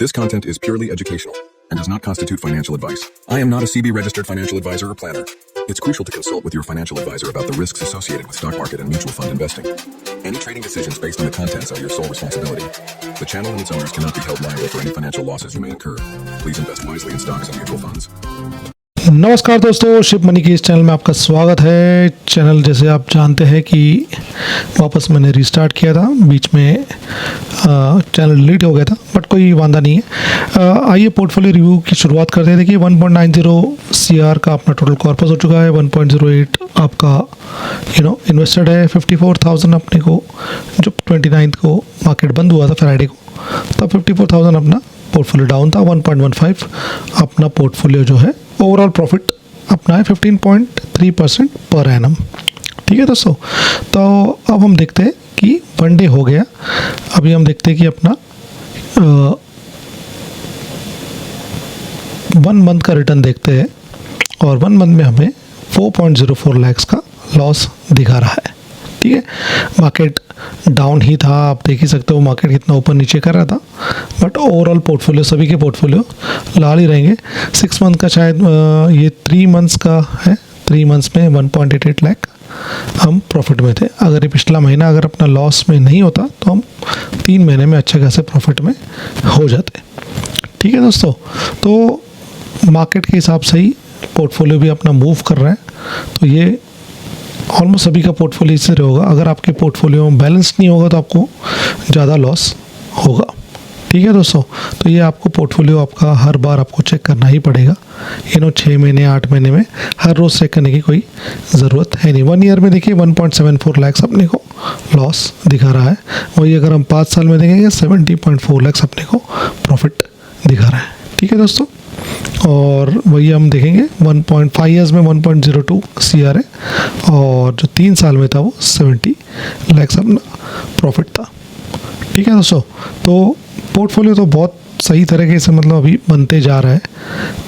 This content is purely educational and does not constitute financial advice. I am not a CB registered financial advisor or planner. It's crucial to consult with your financial advisor about the risks associated with stock market and mutual fund investing. Any trading decisions based on the contents are your sole responsibility. The channel and its owners cannot be held liable for any financial losses you may incur. Please invest wisely in stocks and mutual funds. नमस्कार दोस्तों, ship money के इस channel में आपका स्वागत है। Channel जैसे आप जानते हैं कि वापस मैंने रिस्टार्ट किया था, बीच में चैनल डिलीट हो गया था, बट कोई वांदा नहीं है। आइए पोर्टफोलियो रिव्यू की शुरुआत करते हैं। देखिए 1.90 CR का अपना टोटल कॉर्पस हो चुका है, 1.08 आपका इन्वेस्टेड है, 54,000 अपने को जो 29 को मार्केट बंद हुआ था फ्राइडे को, तब 54,000 अपना पोर्टफोलियो डाउन था। 1.15 अपना पोर्टफोलियो जो है ओवरऑल प्रॉफिट अपना है 15.3% पर एनम। ठीक है दोस्तों, तो अब हम देखते हैं कि 1 डे हो गया। अभी हम देखते हैं कि अपना 1 मंथ का रिटर्न देखते हैं, और 1 मंथ में हमें 4.04 लाख का लॉस दिखा रहा है। ठीक है, मार्केट डाउन ही था, आप देख ही सकते हो मार्केट कितना ऊपर नीचे कर रहा था, बट ओवरऑल पोर्टफोलियो सभी के पोर्टफोलियो लाल ही रहेंगे। 6 मंथ का शायद ये 3 मंथ्स का है, 3 मंथ्स में 1.88 लाख हम प्रॉफिट में थे। अगर ये पिछला महीना अगर अपना लॉस में नहीं होता तो हम 3 महीने में अच्छे खासे प्रॉफिट में हो जाते। ठीक है दोस्तों, तो मार्केट के हिसाब से ही पोर्टफोलियो भी अपना मूव कर रहा है, तो ये ऑलमोस्ट सभी का पोर्टफोलियो इससे होगा। अगर आपके पोर्टफोलियो में बैलेंस नहीं होगा तो आपको ज़्यादा लॉस होगा। ठीक है दोस्तों, तो ये आपको पोर्टफोलियो आपका हर बार आपको चेक करना ही पड़ेगा। 6 महीने 8 महीने में हर रोज़ चेक करने की कोई ज़रूरत है नहीं। 1 ईयर में देखिए 1.74 लाख अपने को लॉस दिखा रहा है, वही अगर हम 5 साल में देखेंगे 70.4 लाख अपने को प्रॉफिट दिखा रहा है। ठीक है दोस्तों, और वही हम देखेंगे 1.5 ईयर्स में 1.02 CR है, और जो 3 साल में था वो 70 लाख अपना प्रॉफिट था। ठीक है दोस्तों, तो पोर्टफोलियो तो बहुत सही तरीके से मतलब अभी बनते जा रहा है,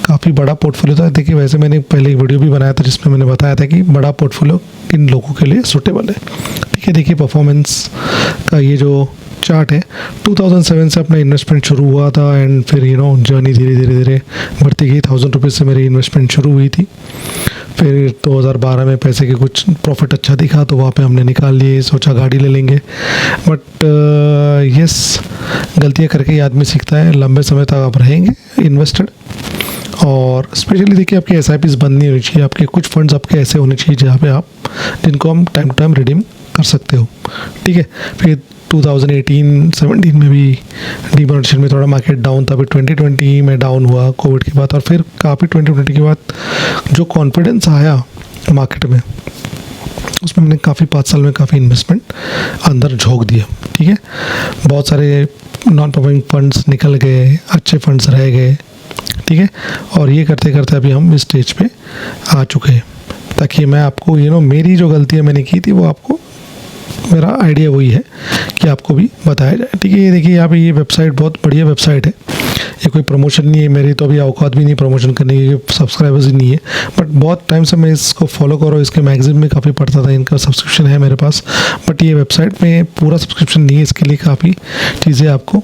काफ़ी बड़ा पोर्टफोलियो था। देखिए वैसे मैंने पहले एक वीडियो भी बनाया था जिसमें मैंने बताया था कि बड़ा पोर्टफोलियो किन लोगों के लिए सूटेबल है। ठीक है, देखिए परफॉर्मेंस का ये जो चार्ट है, 2007 से अपना इन्वेस्टमेंट शुरू हुआ था, एंड फिर जर्नी धीरे धीरे बढ़ती गई। 1000 रुपीज़ से मेरी इन्वेस्टमेंट शुरू हुई थी, फिर 2012 में पैसे के कुछ प्रॉफिट अच्छा दिखा तो वहाँ पे हमने निकाल लिए, सोचा गाड़ी ले लेंगे, बट यस गलतियाँ करके ही आदमी सीखता है। लंबे समय तक आप रहेंगे इन्वेस्टेड, और स्पेशली देखिए आपकी SIPs बंद नहीं होनी चाहिए। आपके कुछ फंड्स आपके ऐसे होने चाहिए जहाँ पे आप जिनको हम टाइम टू टाइम रिडीम कर सकते हो। ठीक है, फिर 2018-17 में भी डिमोनेटाइजेशन में थोड़ा मार्केट डाउन था, फिर 2020 में डाउन हुआ कोविड के बाद, और फिर काफ़ी 2020 के बाद जो कॉन्फिडेंस आया मार्केट में, उसमें मैंने काफ़ी 5 साल में काफ़ी इन्वेस्टमेंट अंदर झोंक दिया। ठीक है, बहुत सारे नॉन परफॉर्मिंग फंड्स निकल गए, अच्छे फंड्स रह गए। ठीक है, और ये करते करते अभी हम इस स्टेज पे आ चुके हैं, ताकि मैं आपको मेरी जो गलतियाँ मैंने की थी वो आपको, मेरा आइडिया वही है कि आपको भी बताया जाए। ठीक है, ये देखिए यहाँ पे ये वेबसाइट बहुत बढ़िया वेबसाइट है, ये कोई प्रमोशन नहीं है, मेरी तो अभी औकात भी नहीं प्रमोशन करने की, सब्सक्राइबर्स ही नहीं है, बट बहुत टाइम से मैं इसको फॉलो कर रहा हूँ। इसके मैगजीन में काफ़ी पढ़ता था, इनका सब्सक्रिप्शन है मेरे पास, बट ये वेबसाइट में पूरा सब्सक्रिप्शन नहीं है। इसके लिए काफ़ी चीज़ें आपको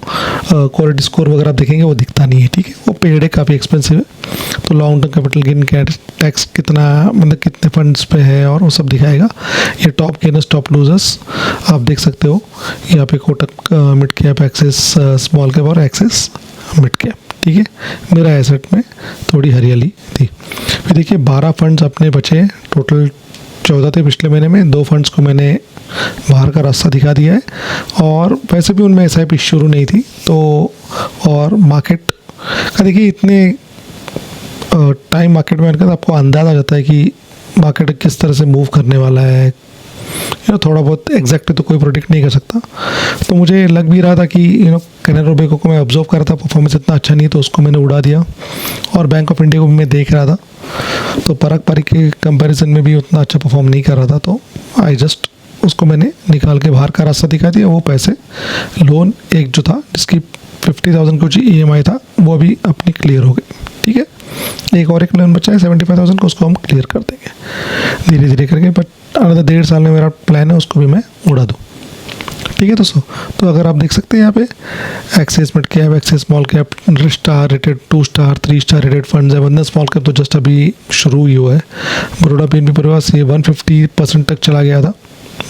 क्वालिटी स्कोर वगैरह आप देखेंगे वो दिखता नहीं है। ठीक है, वो पेड है, काफ़ी एक्सपेंसिव है, तो long term capital gain tax कितना, मतलब कितने फंड्स पे है, और वो सब दिखाएगा। ये टॉप गेनर्स टॉप लूजर्स आप देख सकते हो यहाँ पे, Kotak mid cap, axis small cap और एक्सिस मिड कैप। ठीक है, मेरा एसेट में थोड़ी हरियाली थी। फिर देखिए 12 फंड्स अपने बचे, टोटल 14 थे पिछले महीने में, 2 फंड्स को मैंने बाहर का रास्ता दिखा दिया है, और वैसे भी उनमें SIP शुरू नहीं थी तो, और मार्केट का देखिए इतने टाइम मार्केट में आने का आपको अंदाज़ा आ जाता है कि मार्केट किस तरह से मूव करने वाला है। थोड़ा बहुत एग्जैक्ट तो कोई प्रोडिक्ट नहीं कर सकता, तो मुझे लग भी रहा था कि कैनरा रोबेको को मैं ऑब्जर्व कर रहा था, परफॉर्मेंस इतना अच्छा नहीं, तो उसको मैंने उड़ा दिया, और बैंक ऑफ इंडिया को भी मैं देख रहा था, तो परख पारी के कंपैरिजन में भी उतना अच्छा परफॉर्म नहीं कर रहा था, तो आई जस्ट उसको मैंने निकाल के बाहर का रास्ता दिखा दिया। वो पैसे लोन एक जो था जिसकी 50,000 कुछ EMI था वो अभी अपनी क्लियर हो गई। ठीक है, एक और एक लोन बचा है 75,000 को, उसको हम क्लियर कर देंगे धीरे धीरे करके, बट अनदर 1.5 साल में मेरा प्लान है उसको भी मैं उड़ा दूँ। ठीक है दोस्तों। तो अगर आप देख सकते हैं यहाँ पे axis mid cap, axis small cap, star rated, 2 star 3 star rated funds है। बंधन स्मॉल कैप तो जस्ट अभी शुरू ही हुआ है। बड़ौदा BNP परिवार ये 150% तक चला गया था,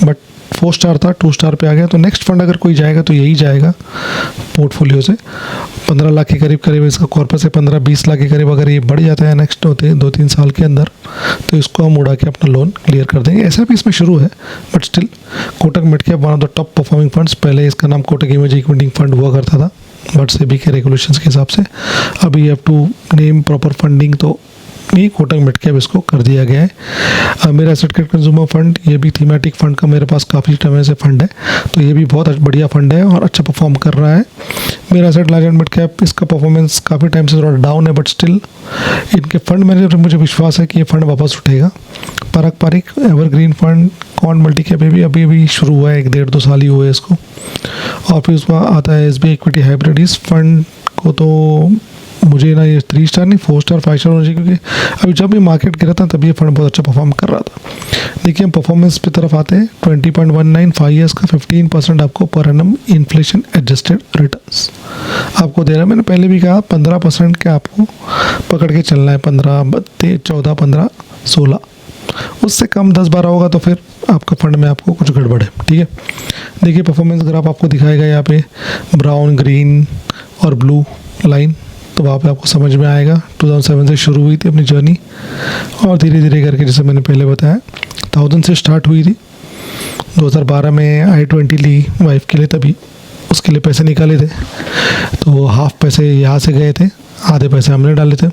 बट 4 स्टार था, 2 स्टार पे आ गया। तो नेक्स्ट फंड अगर कोई जाएगा तो यही जाएगा पोर्टफोलियो से। 15 लाख के करीब इसका कॉर्पस है, 15-20 लाख के करीब अगर ये बढ़ जाता है नेक्स्ट होते 2-3 साल के अंदर, तो इसको हम उड़ा के अपना लोन क्लियर कर देंगे। ऐसा भी इसमें शुरू है, but still Kotak mid cap one of the top performing funds. पहले इसका नाम कोटक इमेज इक्विटी फंड हुआ करता था, बट सेबी के रेगुलेशंस के हिसाब से अभी have to name proper funding, तो ये कोटक मिड कैप इसको कर दिया गया है। मेरा एसेट क्रेडिट कंज्यूमर फंड, ये भी थीमेटिक फंड का मेरे पास काफ़ी समय से फंड है, तो ये भी बहुत बढ़िया फंड है और अच्छा परफॉर्म कर रहा है। मेरा asset large and mid cap, इसका परफॉर्मेंस काफ़ी टाइम से थोड़ा डाउन है, बट स्टिल इनके फंड मैनेजर मुझे विश्वास है कि ये फंड वापस उठेगा। पारंपरिक एवरग्रीन फंड कॉन मल्टी कैप भी अभी शुरू हुआ है, 1-1.5-2 साल ही हुए हैं इसको। और फिर उसका आता है SBI इक्विटी हाइब्रिड। इस फंड को तो मुझे ना ये 3 स्टार नहीं 4 स्टार 5 स्टार होना चाहिए, क्योंकि अभी जब भी मार्केट गिरा था तभी ये फंड बहुत अच्छा परफॉर्म कर रहा था। देखिए हम परफॉर्मेंस पे तरफ आते हैं। 20.19 5 ईयर्स का 15% आपको per annum inflation adjusted returns आपको दे रहा है। मैंने पहले भी कहा 15% के आपको पकड़ के चलना है, 15, 14, 15, 16, उससे कम 10-12 होगा तो फिर आपका फंड में आपको कुछ गड़बड़ है। ठीक है, देखिए परफॉर्मेंस ग्राफ आपको दिखाएगा यहाँ पे ब्राउन, ग्रीन और ब्लू लाइन, तो वहाँ पे आपको समझ में आएगा। 2007 से शुरू हुई थी अपनी जर्नी और धीरे धीरे करके, जैसे मैंने पहले बताया, 1000 से स्टार्ट हुई थी। 2012 में i20 ली वाइफ के लिए, तभी उसके लिए पैसे निकाले थे, तो हाफ पैसे यहाँ से गए थे, आधे पैसे हमने डाले थे।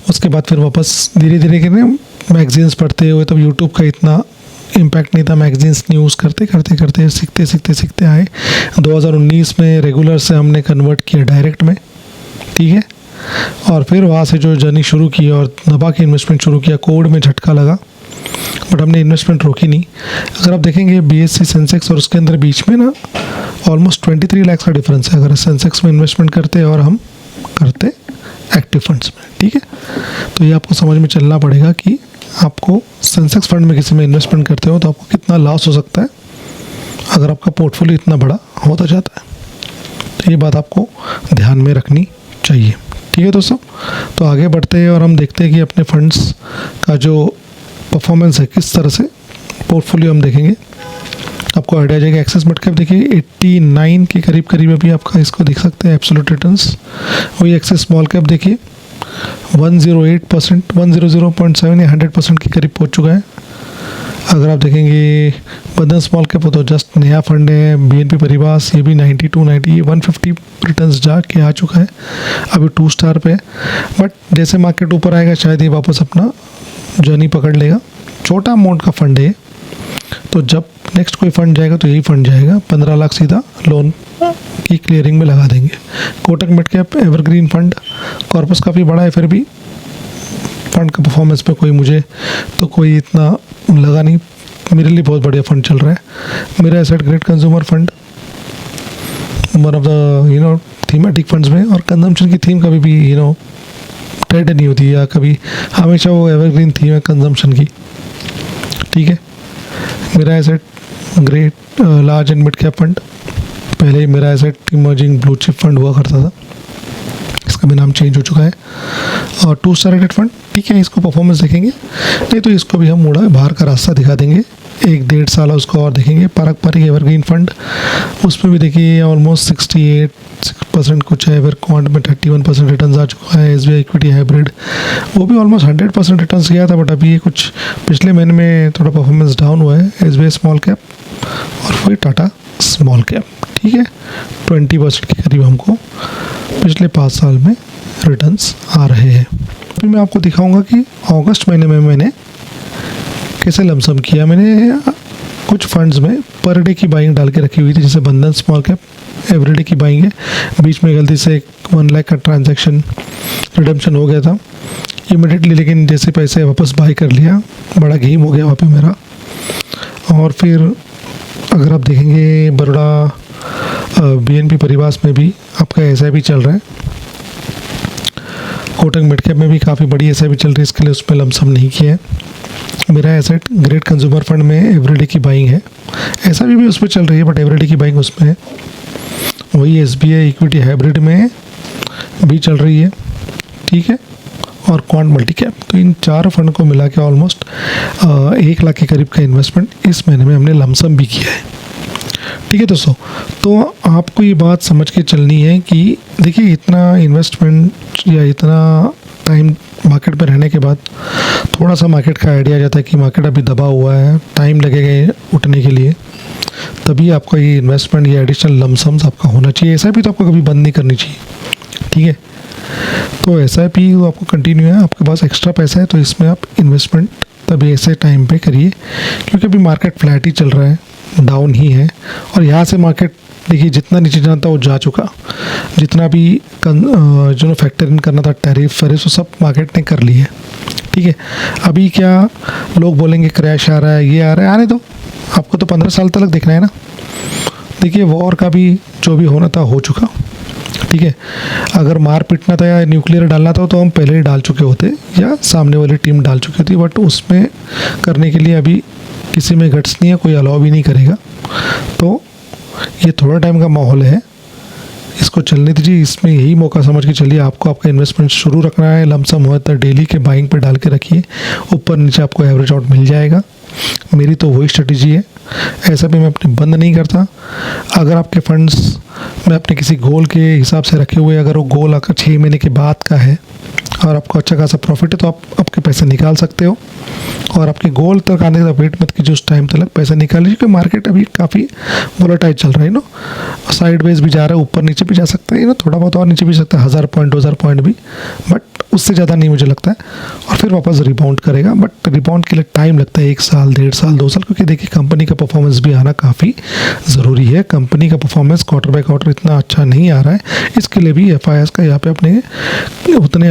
उसके बाद फिर वापस धीरे धीरे करके मैगजीन्स पढ़ते हुए, तब यूट्यूब का इतना इम्पैक्ट नहीं था, मैगजीन्स न्यूज़ करते सीखते आए। 2019 में रेगुलर से हमने कन्वर्ट किया डायरेक्ट में, ठीक है, और फिर वहाँ से जो जर्नी शुरू की और दबा के इन्वेस्टमेंट शुरू किया। कोविड में झटका लगा, बट हमने इन्वेस्टमेंट रोकी नहीं। अगर आप देखेंगे BSE सेंसेक्स और उसके अंदर बीच में ना ऑलमोस्ट 23 लाख का डिफरेंस है, अगर सेंसेक्स में इन्वेस्टमेंट करते और हम करते एक्टिव फंड्स में। ठीक है, तो ये आपको समझ में चलना पड़ेगा कि आपको सेंसेक्स फंड में किसी में इन्वेस्टमेंट करते हो तो आपको कितना लॉस हो सकता है अगर आपका पोर्टफोलियो इतना बड़ा होता जाता है। तो ये बात आपको ध्यान में रखनी चाहिए। ठीक है दोस्तों, तो आगे बढ़ते हैं और हम देखते हैं कि अपने फंड्स का जो परफॉर्मेंस है किस तरह से पोर्टफोलियो हम देखेंगे, आपको आइडिया जाएगा। एक्सेस मिड कैप देखिए 89 के करीब अभी आपका इसको देख सकते हैं एब्सोल्यूट रिटर्न्स। वही एक्सेस स्मॉल कैप देखिए 108%, 100.7 या 100% के करीब पहुंच चुका है। अगर आप देखेंगे बंधन स्मॉल कैप हो तो जस्ट नया फंड है। BNP परिवार ये भी 92, 90, 150 रिटर्न्स जाके आ चुका है, अभी 2 स्टार पे। बट जैसे मार्केट ऊपर आएगा शायद ये वापस अपना जर्नी पकड़ लेगा। छोटा अमाउंट का फंड है, तो जब नेक्स्ट कोई फंड जाएगा तो यही फंड जाएगा। 15 लाख सीधा लोन की क्लियरिंग में लगा देंगे। Kotak mid cap evergreen fund, corpus काफ़ी बड़ा है, फिर भी फंड का परफॉर्मेंस पे कोई इतना लगा नहीं। मेरे लिए बहुत बढ़िया फंड चल रहा है। मेरा asset credit consumer fund one of the thematic funds में, और कंजम्पशन की थीम कभी भी ट्रेड नहीं होती, या कभी हमेशा वो एवरग्रीन थीम है कंजम्पशन की। ठीक है, मेरा asset great large and mid cap fund, पहले मेरा asset emerging blue chip fund हुआ करता था, इसका भी नाम चेंज हो चुका है। और 2 स्टार रेटेड फंड, ठीक है, इसको परफॉर्मेंस देखेंगे, नहीं तो इसको भी हम मुड़ा बाहर का रास्ता दिखा देंगे। 1-1.5 साल उसको और देखेंगे। पारंपरिक एवरग्रीन फंड, उसमें भी देखिए ऑलमोस्ट 68% कुछ है। एवर क्वांट में 31% रिटर्न आ चुका है। SBI इक्विटी हाइब्रिड वो भी ऑलमोस्ट 100% रिटर्न गया था, बट अभी ये कुछ पिछले महीने में थोड़ा परफॉर्मेंस डाउन हुआ है। SBI स्मॉल कैप और फिर टाटा स्मॉल कैप, ठीक है, 20% के करीब हमको पिछले 5 साल में रिटर्न्स आ रहे हैं। अभी मैं आपको दिखाऊंगा कि अगस्त महीने में मैंने कैसे लमसम किया। मैंने कुछ फंड्स में पर डे की बाइंग डाल के रखी हुई थी, जैसे बंधन स्मॉल कैप एवरीडे की बाइंग है। बीच में गलती से 1 लाख का ट्रांजैक्शन रिडम्पशन हो गया था इमीडिएटली, लेकिन जैसे पैसे वापस बाई कर लिया, बड़ा गेम हो गया वहाँ पे मेरा। और फिर अगर आप देखेंगे बड़ौदा BNP परिवार में भी आपका SIP चल रहा है, कोटक मिड कैप में भी काफ़ी बड़ी एसआईपी चल रही है, इसके लिए उसमें लमसम नहीं किया है। मेरा एसेट ग्रेट कंज्यूमर फंड में एवरीडे की बाइंग है, एसआईपी भी उसमें चल रही है बट एवरीडे की बाइंग उसमें है। वही एसबीआई इक्विटी हाइब्रिड में भी चल रही है, ठीक है, और क्वांट मल्टी कैप। तो इन चार फंड को मिला के ऑलमोस्ट 1 लाख के करीब का इन्वेस्टमेंट इस महीने में हमने लमसम भी किया है, ठीक है दोस्तों। तो आपको ये बात समझ के चलनी है कि देखिए इतना इन्वेस्टमेंट या इतना टाइम मार्केट में रहने के बाद थोड़ा सा मार्केट का आइडिया आ जाता है कि मार्केट अभी दबा हुआ है, टाइम लगेगा उठने के लिए, तभी आपका ये इन्वेस्टमेंट या एडिशनल लमसम्स आपका होना चाहिए। एसआईपी तो आपको कभी बंद नहीं करनी चाहिए, ठीक है। तो एसआईपी तो आपको कंटिन्यू है, आपके पास एक्स्ट्रा पैसा है तो इसमें आप इन्वेस्टमेंट तभी ऐसे टाइम पे करिए, क्योंकि अभी मार्केट फ्लैट ही चल रहा है, डाउन ही है। और यहाँ से मार्केट देखिए जितना नीचे जाना था वो जा चुका, जितना भी जो फैक्टर इन करना था टैरिफ वो सब मार्केट ने कर लिया है, ठीक है। अभी क्या लोग बोलेंगे क्रैश आ रहा है, ये आ रहा है, आने दो, आपको तो 15 साल तक देखना है ना। देखिए वॉर का भी जो भी होना था हो चुका, ठीक है। अगर मार पीटना था या न्यूक्लियर डालना था तो हम पहले ही डाल चुके होते या सामने वाली टीम डाल चुकी थी, बट उसमें करने के लिए अभी किसी में गट्स नहीं है, कोई अलाउ भी नहीं करेगा। तो ये थोड़ा टाइम का माहौल है, इसको चलने दीजिए, इसमें यही मौका समझ के चलिए। आपको आपका इन्वेस्टमेंट शुरू रखना है, लमसम हो तो डेली के बाइंग पे डाल के रखिए, ऊपर नीचे आपको एवरेज आउट मिल जाएगा। मेरी तो वही स्ट्रेटजी है, ऐसा भी मैं अपने बंद नहीं करता। अगर आपके फंड्स में अपने किसी गोल के हिसाब से रखे हुए, अगर वो गोल अगर 6 महीने के बाद का है और आपको अच्छा खासा प्रॉफिट है तो आप आपके पैसे निकाल सकते हो, और आपके गोल तक आने का वेट मत कीजिए, उस टाइम तक पैसे निकाल लीजिए, क्योंकि मार्केट अभी काफ़ी वोलेटाइल चल रहा है नो, साइड वेज भी जा रहा है, ऊपर नीचे भी जा सकता है, थोड़ा बहुत और नीचे भी सकता है, 1000 पॉइंट 2000 पॉइंट भी, बट उससे ज़्यादा नहीं मुझे लगता है। और फिर वापस रिबाउंड करेगा, बट रिबाउंड के लिए टाइम लगता है, 1 साल 1.5 साल 2 साल, क्योंकि देखिए कंपनी का परफॉर्मेंस भी आना काफ़ी ज़रूरी है। कंपनी का परफॉर्मेंस क्वार्टर बाय क्वार्टर इतना अच्छा नहीं आ रहा है, इसके लिए भी एफआईआईएस का यहाँ पे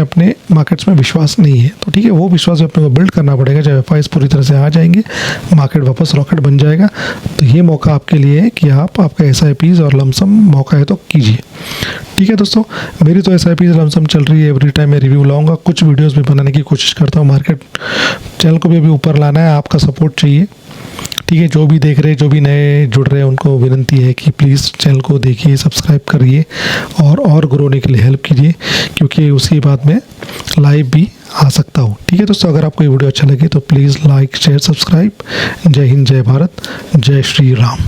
अपने मार्केट्स में विश्वास नहीं है। तो ठीक है, वो विश्वास अपने को बिल्ड करना पड़ेगा। जब एफआईआईएस पूरी तरह से आ जाएंगे, मार्केट वापस रॉकेट बन जाएगा। तो ये मौका आपके लिए है कि आपका एसआईपीज़ और लमसम मौका है तो कीजिए, ठीक है दोस्तों। मेरी तो एसआईपीज़ लमसम चल रही है, एवरी टाइम मैं रिव्यू लाऊंगा, कुछ वीडियोस भी बनाने की कोशिश करता हूँ। मार्केट चैनल को भी अभी ऊपर लाना है, आपका सपोर्ट चाहिए, ठीक है। जो भी देख रहे, जो भी नए जुड़ रहे हैं, उनको विनती है कि प्लीज़ चैनल को देखिए, सब्सक्राइब करिए और ग्रो होने के लिए हेल्प कीजिए, क्योंकि उसी बाद में लाइव भी आ सकता हूँ, ठीक है दोस्तों। अगर आपको ये वीडियो अच्छा लगे तो प्लीज़ लाइक शेयर सब्सक्राइब। जय हिंद, जय भारत, जय श्री राम।